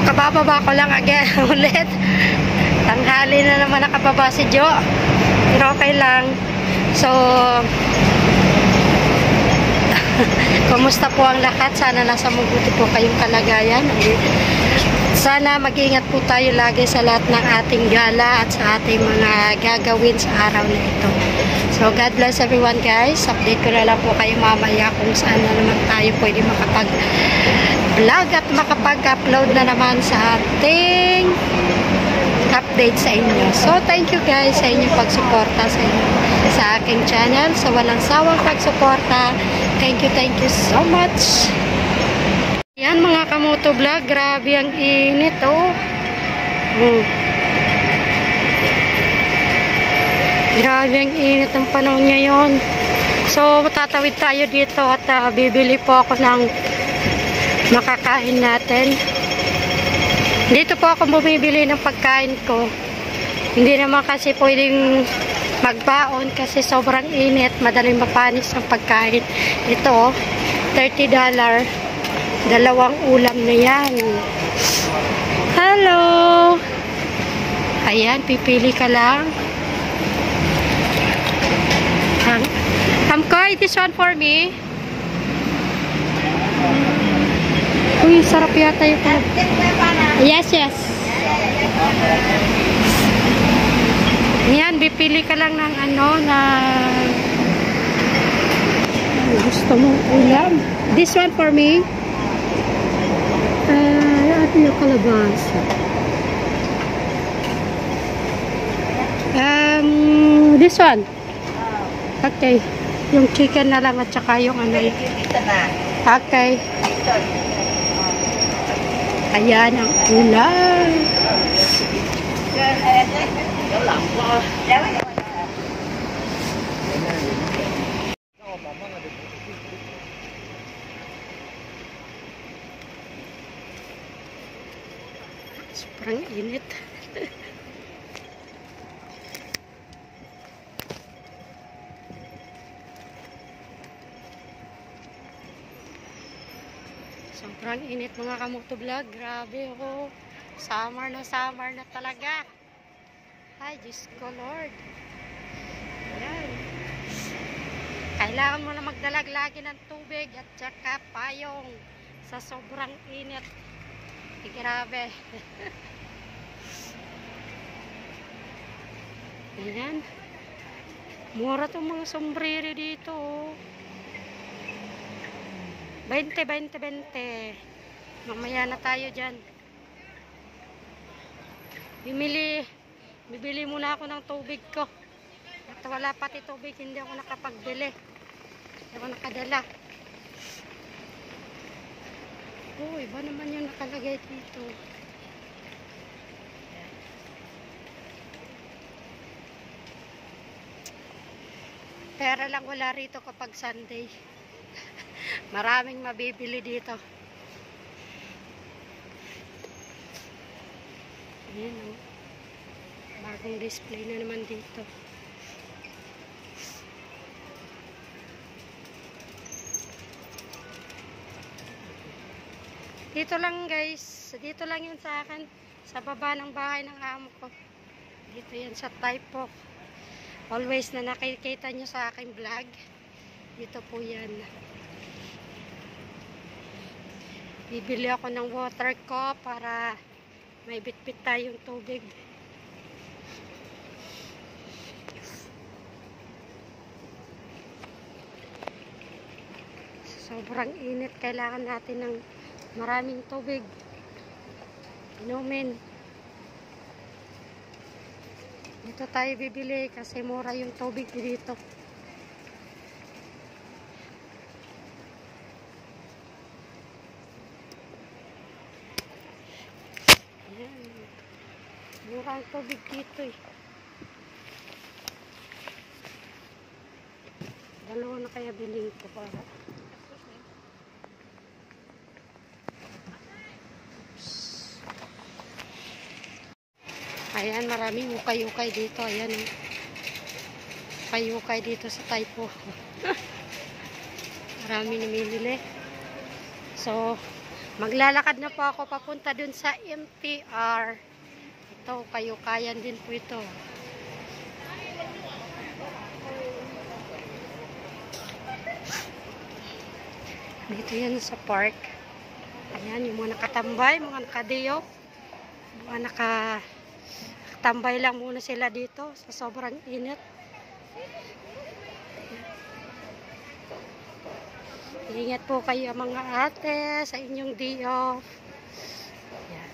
kabababa ko lang again ulit. Tanghali na naman nakababa si Jo. Pero okay lang. So, kumusta po ang lahat? Sana nasa mabuti po kayong kalagayan. Sana mag-iingat po tayo lagi sa lahat ng ating gala at sa ating mga gagawin sa araw na ito. So, God bless everyone guys. Update ko na lang po kayo mamaya kung saan na naman tayo pwede makapag-vlog at makapag-upload na naman sa ating update sa inyo. So, thank you guys sa inyong pagsuporta sa aking channel. Sa walang sawang pagsuporta. Thank you so much. Yan mga kamoto vlog. Grabe ang init oh. Grabe ang init ng panahon ngayon. So, tatawid tayo dito at bibili po ako ng makakain natin. Dito po ako bumibili ng pagkain ko. Hindi naman kasi pwedeng magbaon kasi sobrang init. Madaling mapanis ang pagkain. Ito, $30. Dalawang ulam na yan. Hello! Ayan, pipili ka lang. Koy, this one for me. Uy, sarap yata ito. Yes. Yan, bipili ka lang ng gusto mong ulam. This one for me. Ito yung kalabasa. This one. Okay. Yung chicken na lang at saka yung Okay. Ayan ang ulam. Sobrang init. Sobrang init mga kamoto vlog. Grabe oh. Summer na talaga. Ay, Diyos ko Lord. Ayan. Kailangan mo na magdalag lagi ng tubig at saka payong sa sobrang init. Grabe. Ayan. Mura itong mga sombrero dito oh. 20. Mamaya na tayo dyan. Bibili muna ako ng tubig ko. At wala pati tubig, hindi ako nakapagbili. Hindi ako nakadala. Iba naman yung nakalagay dito. Pera lang wala rito kapag Sunday. Maraming mabibili dito. Ayan o. Bagong display na naman dito. Dito lang guys. Dito lang yun sa akin. Sa baba ng bahay ng amo ko. Dito yan sa Typo. Always na nakikita nyo sa aking vlog. Dito po yan. Bibili ako ng water ko para may bitbit tayong tubig. Sobrang init. Kailangan natin ng maraming tubig. Inumin. Dito tayo bibili kasi mura yung tubig dito. Mura ang tubig dito eh. Dalawa na kaya bilhin ko para. Ayan, maraming ukay-ukay dito. Ayan eh. Ukay-ukay dito sa Typo. Maraming namimili. So, Maglalakad na po ako papunta dun sa MTR. Ito, kayo-kayan din po ito. Dito yan sa park. Ayan, yung mga nakatambay, mga nakadiyo. Mga nakatambay lang muna sila dito sa sobrang init. Ingat po kayo mga ate sa inyong day off. Ayan.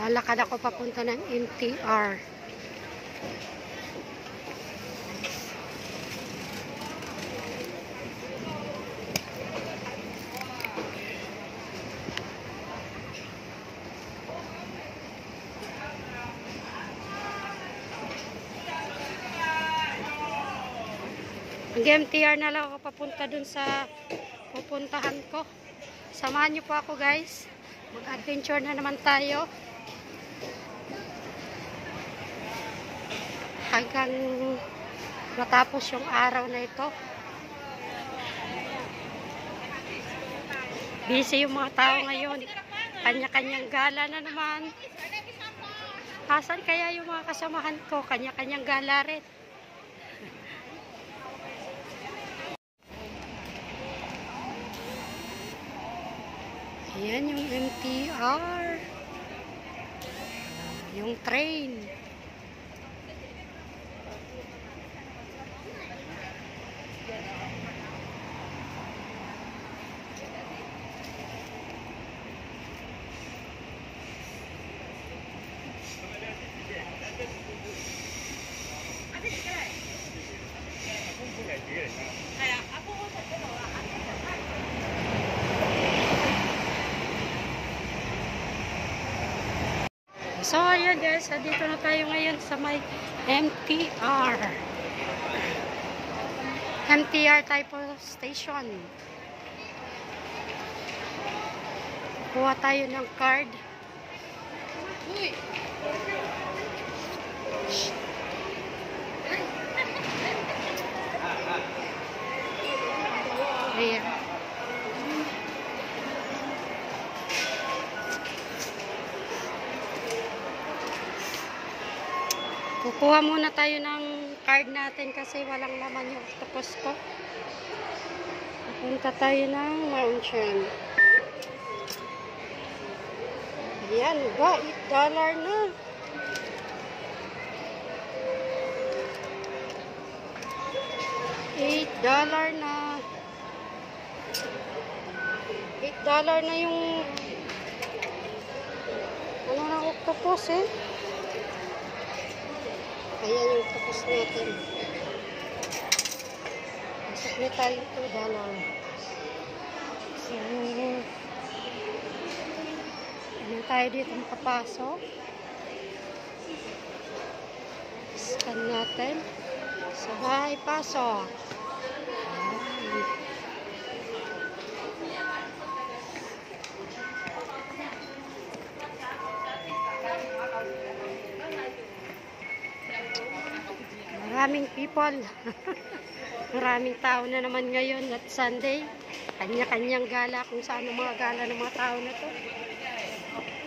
Lalakad ako papunta ng MTR. Mag-MTR na lang ako papunta dun sa pupuntahan ko. Samahan niyo po ako guys. Mag-adventure na naman tayo. Hanggang matapos yung araw na ito. Busy yung mga tao ngayon. Kanya-kanyang gala na naman. Asan kaya yung mga kasamahan ko? Kanya-kanyang gala rin. Ayan yung MTR. Yung train. So, ayan guys, dito na tayo ngayon sa may MTR. MTR type of station. Kuha tayo ng card. Uy! Ayan. Kukuha muna tayo ng card natin kasi walang laman yung octopus ko. Pupunta tayo ng mansion. Ayan ba? $8 na. $8 na. $8 na yung ano na octopus eh. Ayan yung tapos natin. Masakli tayo $2. So, ano tayo dito makapasok? Scan natin. Sabay, pasok. Maraming people. Maraming tao na naman ngayon at Sunday. Kanya-kanyang gala kung saan ang mga gala ng mga tao na to.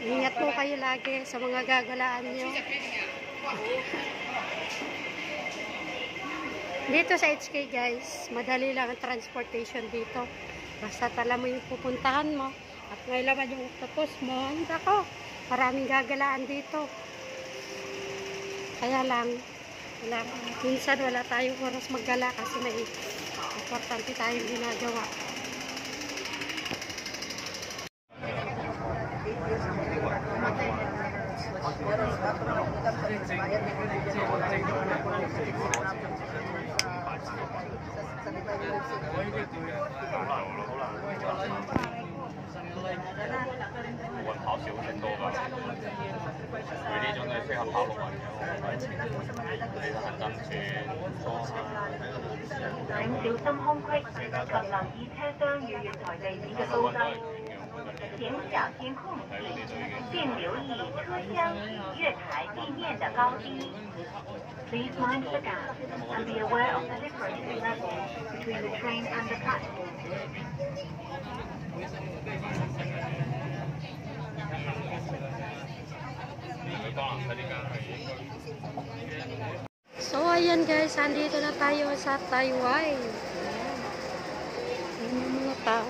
Ingat po kayo lagi sa mga gagalaan nyo. Dito sa HK guys, madali lang ang transportation dito. Basta tala mo yung pupuntahan mo at may laman yung octopus mo. Hindi ako. Maraming gagalaan dito. Kaya lang, minsan wala tayong oras maggala kasi may importante tayong ginagawa. 運跑少食多㗎，佢呢種都係適合跑陸運嘅，你行燈轉多下。請小心空隙及留意車廂與月台地址嘅高低。請小心空隙，並留意車廂與月台地面的高低。Please mind the gap and be aware of the difference in level between the train and the platform. 佢江南西呢間係應該。So, ayan guys, andito na tayo sa Taiwan. Ayan yung mga tao.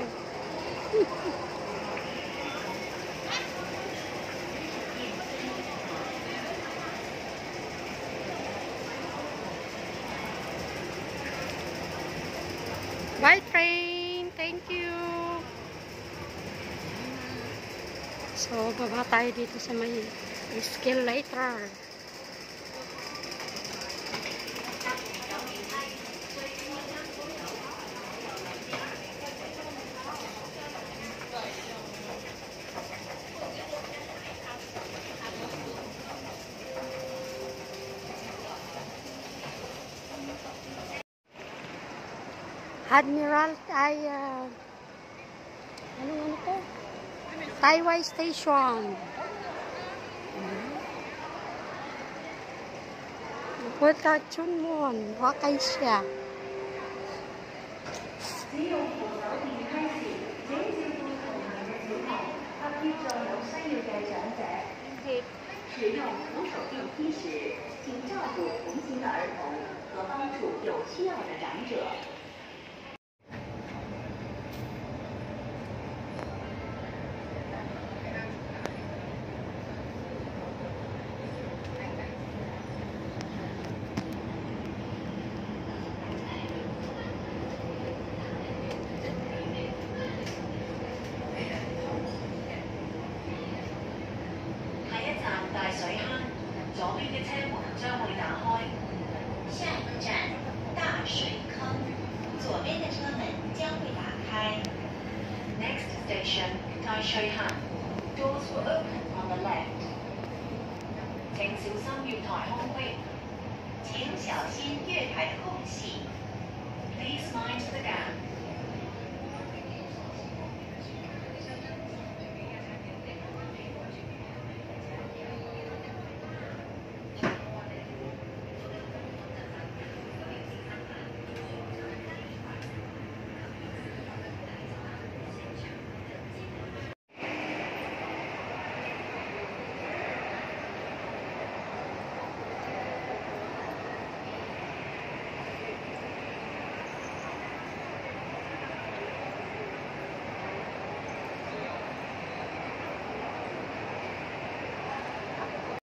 Bye train! Thank you! So, baba tayo dito sa may escalator. Admiral ay ano to? Taiwan Station. Punta Chunwon, wakay siya. Next station, Daishui-Han. Doors will open on the left. 請小心月台空隙。請小心月台的空隙。Please mind the gap.